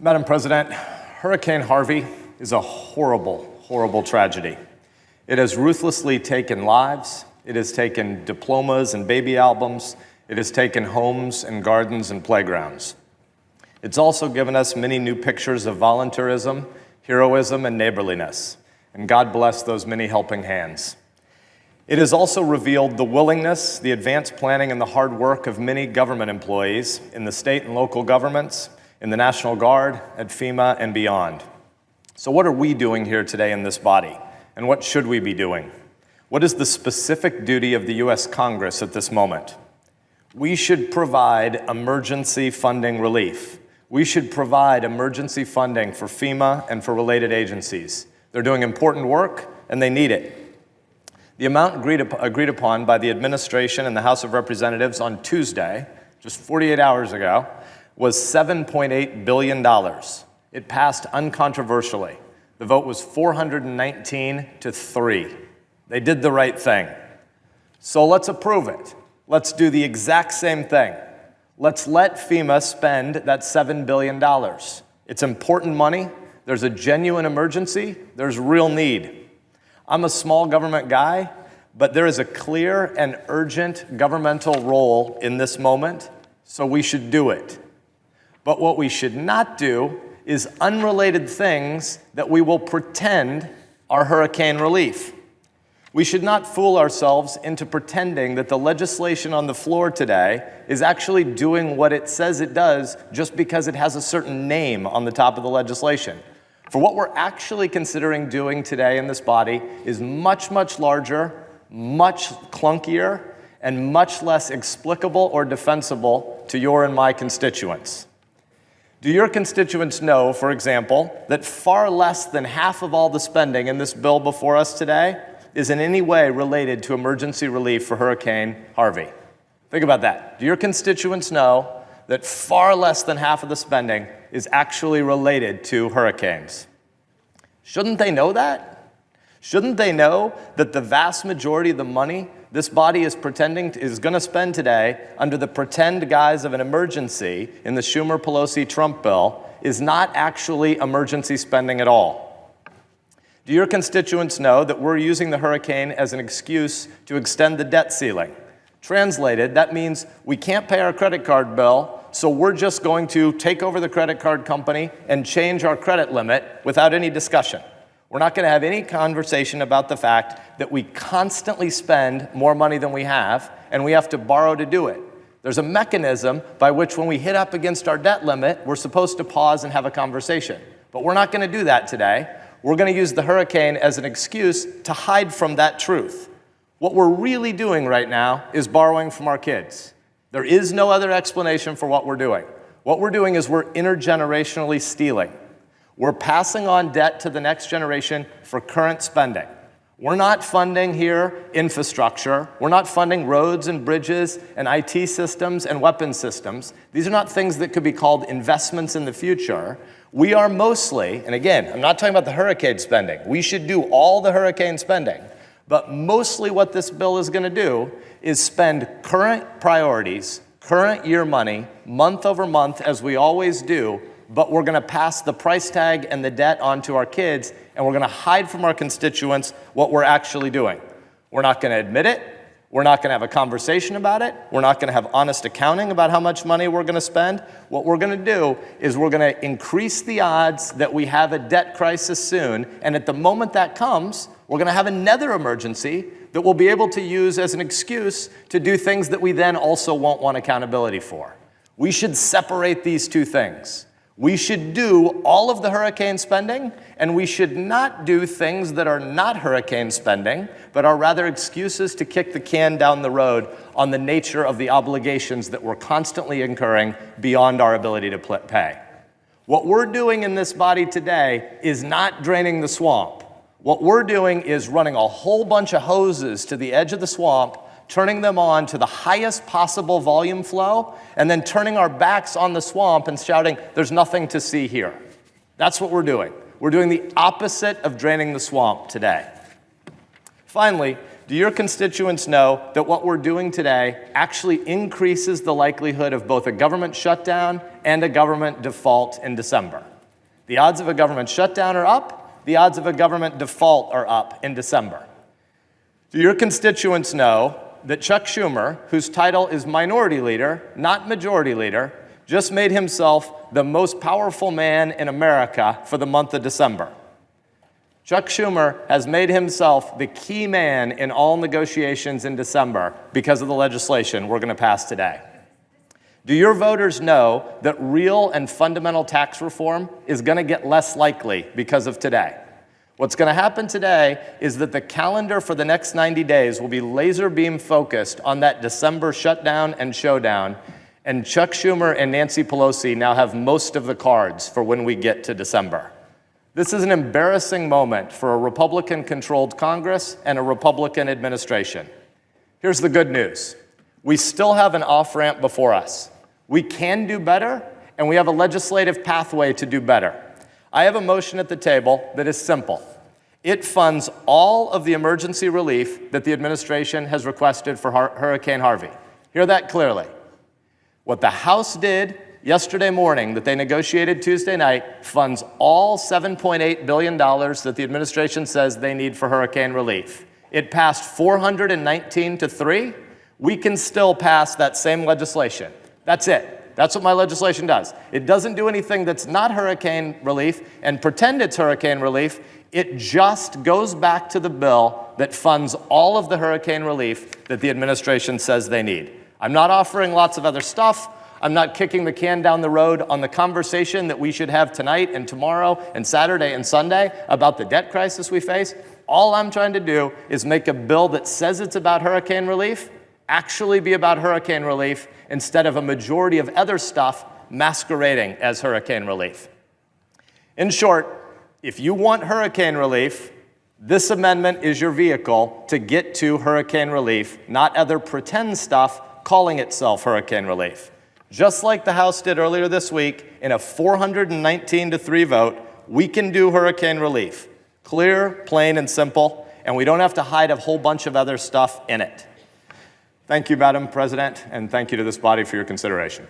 Madam President, Hurricane Harvey is a horrible, horrible tragedy. It has ruthlessly taken lives. It has taken diplomas and baby albums. It has taken homes and gardens and playgrounds. It's also given us many new pictures of volunteerism, heroism, and neighborliness. And God bless those many helping hands. It has also revealed the willingness, the advanced planning, and the hard work of many government employees in the state and local governments, in the National Guard, at FEMA, and beyond. So what are we doing here today in this body? And what should we be doing? What is the specific duty of the U.S. Congress at this moment? We should provide emergency funding relief. We should provide emergency funding for FEMA and for related agencies. They're doing important work, and they need it. The amount agreed upon by the administration and the House of Representatives on Tuesday, just 48 hours ago, was $7.8 billion. It passed uncontroversially. The vote was 419 to 3. They did the right thing. So let's approve it. Let's do the exact same thing. Let's let FEMA spend that $7 billion. It's important money. There's a genuine emergency. There's real need. I'm a small government guy, but there is a clear and urgent governmental role in this moment, so we should do it. But what we should not do is unrelated things that we will pretend are hurricane relief. We should not fool ourselves into pretending that the legislation on the floor today is actually doing what it says it does just because it has a certain name on the top of the legislation. For what we're actually considering doing today in this body is much, much larger, much clunkier, and much less explicable or defensible to your and my constituents. Do your constituents know, for example, that far less than half of all the spending in this bill before us today is in any way related to emergency relief for Hurricane Harvey? Think about that. Do your constituents know that far less than half of the spending is actually related to hurricanes? Shouldn't they know that? Shouldn't they know that the vast majority of the money this body is going to spend today under the pretend guise of an emergency in the Schumer-Pelosi-Trump bill is not actually emergency spending at all? Do your constituents know that we're using the hurricane as an excuse to extend the debt ceiling? Translated, that means we can't pay our credit card bill, so we're just going to take over the credit card company and change our credit limit without any discussion. We're not going to have any conversation about the fact that we constantly spend more money than we have, and we have to borrow to do it. There's a mechanism by which when we hit up against our debt limit, we're supposed to pause and have a conversation. But we're not going to do that today. We're going to use the hurricane as an excuse to hide from that truth. What we're really doing right now is borrowing from our kids. There is no other explanation for what we're doing. What we're doing is we're intergenerationally stealing. We're passing on debt to the next generation for current spending. We're not funding here infrastructure. We're not funding roads and bridges and IT systems and weapons systems. These are not things that could be called investments in the future. We are mostly, and again, I'm not talking about the hurricane spending. We should do all the hurricane spending. But mostly what this bill is going to do is spend current priorities, current year money, month over month, as we always do, but we're going to pass the price tag and the debt on to our kids, and we're going to hide from our constituents what we're actually doing. We're not going to admit it. We're not going to have a conversation about it. We're not going to have honest accounting about how much money we're going to spend. What we're going to do is we're going to increase the odds that we have a debt crisis soon, and at the moment that comes, we're going to have another emergency that we'll be able to use as an excuse to do things that we then also won't want accountability for. We should separate these two things. We should do all of the hurricane spending, and we should not do things that are not hurricane spending, but are rather excuses to kick the can down the road on the nature of the obligations that we're constantly incurring beyond our ability to pay. What we're doing in this body today is not draining the swamp. What we're doing is running a whole bunch of hoses to the edge of the swamp, turning them on to the highest possible volume flow, and then turning our backs on the swamp and shouting, "There's nothing to see here." That's what we're doing. We're doing the opposite of draining the swamp today. Finally, do your constituents know that what we're doing today actually increases the likelihood of both a government shutdown and a government default in December? The odds of a government shutdown are up. The odds of a government default are up in December. Do your constituents know that Chuck Schumer, whose title is minority leader, not majority leader, just made himself the most powerful man in America for the month of December? Chuck Schumer has made himself the key man in all negotiations in December because of the legislation we're going to pass today. Do your voters know that real and fundamental tax reform is going to get less likely because of today? What's going to happen today is that the calendar for the next 90 days will be laser beam focused on that December shutdown and showdown, and Chuck Schumer and Nancy Pelosi now have most of the cards for when we get to December. This is an embarrassing moment for a Republican-controlled Congress and a Republican administration. Here's the good news. We still have an off-ramp before us. We can do better, and we have a legislative pathway to do better. I have a motion at the table that is simple. It funds all of the emergency relief that the administration has requested for Hurricane Harvey. Hear that clearly. What the House did yesterday morning that they negotiated Tuesday night funds all $7.8 billion that the administration says they need for hurricane relief. It passed 419 to 3. We can still pass that same legislation. That's it. That's what my legislation does. It doesn't do anything that's not hurricane relief and pretend it's hurricane relief. It just goes back to the bill that funds all of the hurricane relief that the administration says they need. I'm not offering lots of other stuff. I'm not kicking the can down the road on the conversation that we should have tonight and tomorrow and Saturday and Sunday about the debt crisis we face. All I'm trying to do is make a bill that says it's about hurricane relief actually be about hurricane relief instead of a majority of other stuff masquerading as hurricane relief. In short, if you want hurricane relief, this amendment is your vehicle to get to hurricane relief, not other pretend stuff calling itself hurricane relief. Just like the House did earlier this week in a 419 to 3 vote, we can do hurricane relief. Clear, plain, and simple, and we don't have to hide a whole bunch of other stuff in it. Thank you, Madam President, and thank you to this body for your consideration.